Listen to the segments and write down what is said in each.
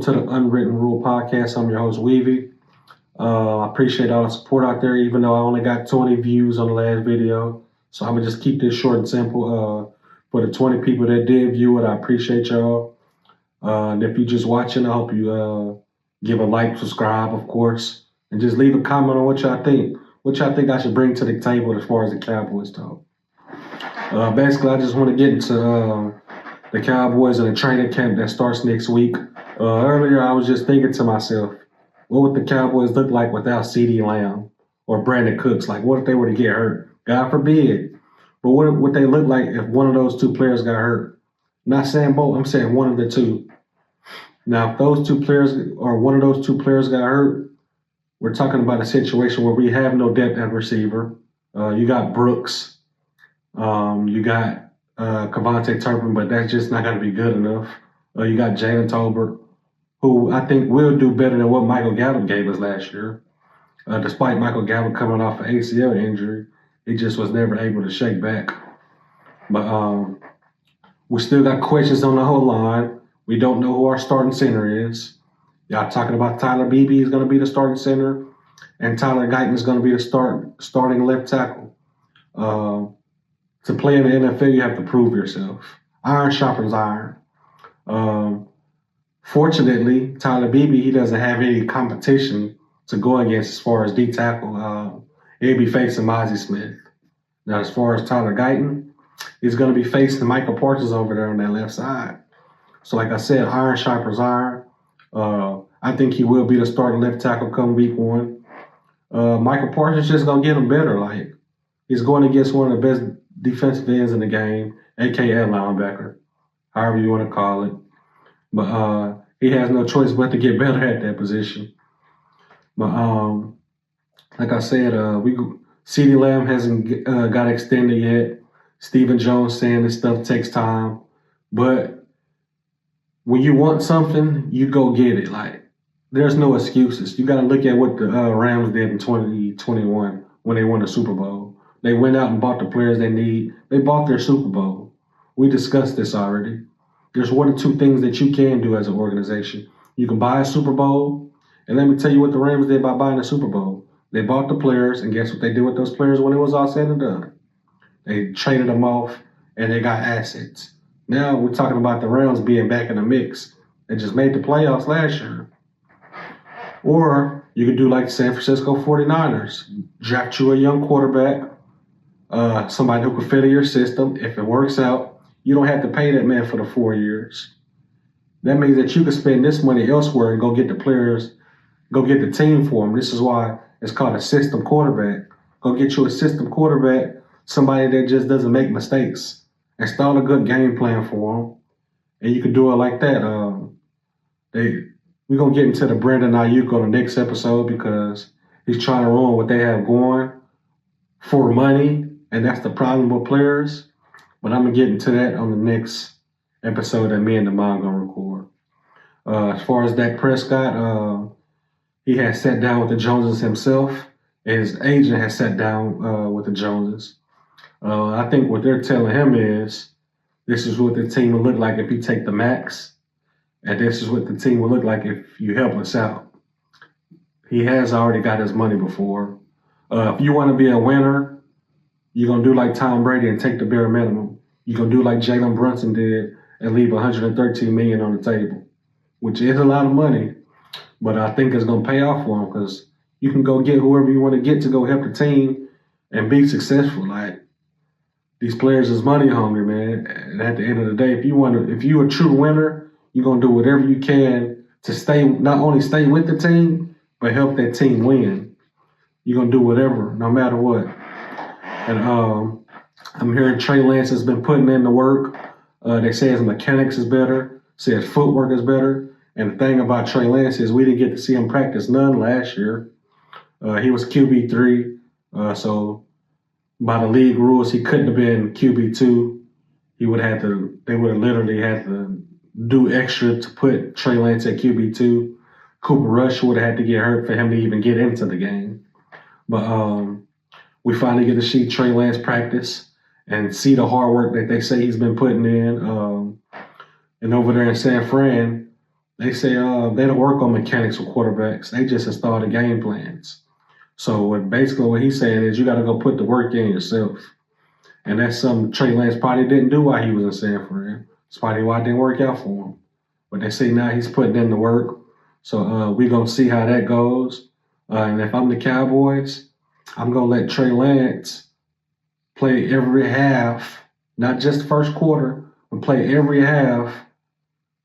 Welcome to the Unwritten Rule Podcast. I'm your host, Weavy. I appreciate all the support out there, even though I only got 20 views on the last video. So I'm going to just keep this short and simple. For the 20 people that did view it, I appreciate y'all. And if you're just watching, I hope you give a like, subscribe, of course, and just leave a comment on what y'all think. What y'all think I should bring to the table as far as the Cowboys talk. Basically, I just want to get into the Cowboys and the training camp that starts next week. Earlier, I was just thinking to myself, what would the Cowboys look like without CeeDee Lamb or Brandon Cooks? Like, what if they were to get hurt? God forbid. But what would they look like if one of those two players got hurt? I'm not saying both, I'm saying one of the two. Now, if those two players or one of those two players got hurt, we're talking about a situation where we have no depth at receiver. You got Brooks. You got Kavontae Turpin, but that's just not going to be good enough. You got Jalen Tolbert, who I think will do better than what Michael Gallup gave us last year. Despite Michael Gallup coming off an ACL injury, he just was never able to shake back. But we still got questions on the whole line. We don't know who our starting center is. Y'all talking about Tyler Beebe is going to be the starting center, and Tyler Guyton is going to be the starting left tackle. To play in the NFL, you have to prove yourself. Iron sharpens iron. Fortunately, Tyler Beebe, he doesn't have any competition to go against as far as D tackle. He'll be facing Mozzie Smith. Now, as far as Tyler Guyton, he's going to be facing Michael Parsons over there on that left side. So, like I said, iron sharpens iron. I think he will be the starting left tackle come week one. Michael Parsons just going to get him better. Like, he's going against one of the best defensive ends in the game, a.k.a. linebacker, however you want to call it. But he has no choice but to get better at that position. But like I said, CeeDee Lamb hasn't got extended yet. Stephen Jones saying this stuff takes time. But when you want something, you go get it. Like, there's no excuses. You got to look at what the Rams did in 2021 when they won the Super Bowl. They went out and bought the players they need. They bought their Super Bowl. We discussed this already. There's one or two things that you can do as an organization. You can buy a Super Bowl, and let me tell you what the Rams did by buying the Super Bowl. They bought the players, and guess what they did with those players when it was all said and done? They traded them off, and they got assets. Now we're talking about the Rams being back in the mix. They just made the playoffs last year. Or you could do like the San Francisco 49ers. Draft you a young quarterback, somebody who could fit in your system. If it works out, you don't have to pay that man for the 4 years. That means that you can spend this money elsewhere and go get the players, go get the team for them. This is why it's called a system quarterback. Go get you a system quarterback, somebody that just doesn't make mistakes. Install a good game plan for them, and you can do it like that. We're going to get into the Brandon Ayuk on the next episode because he's trying to ruin what they have going for money, and that's the problem with players. But I'm going to get into that on the next episode that me and the mom going to record. As far as Dak Prescott, he has sat down with the Joneses himself. And his agent has sat down with the Joneses. I think what they're telling him is this is what the team will look like if you take the max. And this is what the team will look like if you help us out. He has already got his money before. If you want to be a winner, you're going to do like Tom Brady and take the bare minimum. You're going to do like Jalen Brunson did and leave $113 million on the table, which is a lot of money. But I think it's going to pay off for him because you can go get whoever you want to get to go help the team and be successful. Like, these players is money hungry, man. And at the end of the day, if you're a true winner, you're going to do whatever you can to not only stay with the team, but help that team win. You're going to do whatever, no matter what. And I'm hearing Trey Lance has been putting in the work. They say his mechanics is better, say his footwork is better. And the thing about Trey Lance is we didn't get to see him practice none last year. He was QB3, so by the league rules, he couldn't have been QB2. They would have literally had to do extra to put Trey Lance at QB2. Cooper Rush would have had to get hurt for him to even get into the game. But we finally get to see Trey Lance practice and see the hard work that they say he's been putting in. And over there in San Fran, They say they don't work on mechanics with quarterbacks. They just install the game plans. So basically what he's saying is you got to go put the work in yourself. And that's something Trey Lance probably didn't do while he was in San Fran. It's probably why it didn't work out for him. But they say now he's putting in the work. So we're going to see how that goes. And if I'm the Cowboys, I'm going to let Trey Lance play every half, not just the first quarter, but play every half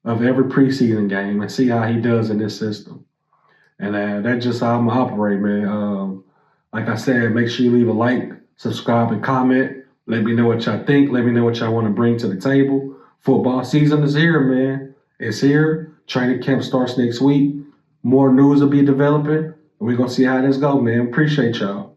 of every preseason game and see how he does in this system. And that's just how I'm operate, man. Like I said, make sure you leave a like, subscribe, and comment. Let me know what y'all think. Let me know what y'all want to bring to the table. Football season is here, man. It's here. Training camp starts next week. More news will be developing. We're going to see how this goes, man. Appreciate y'all.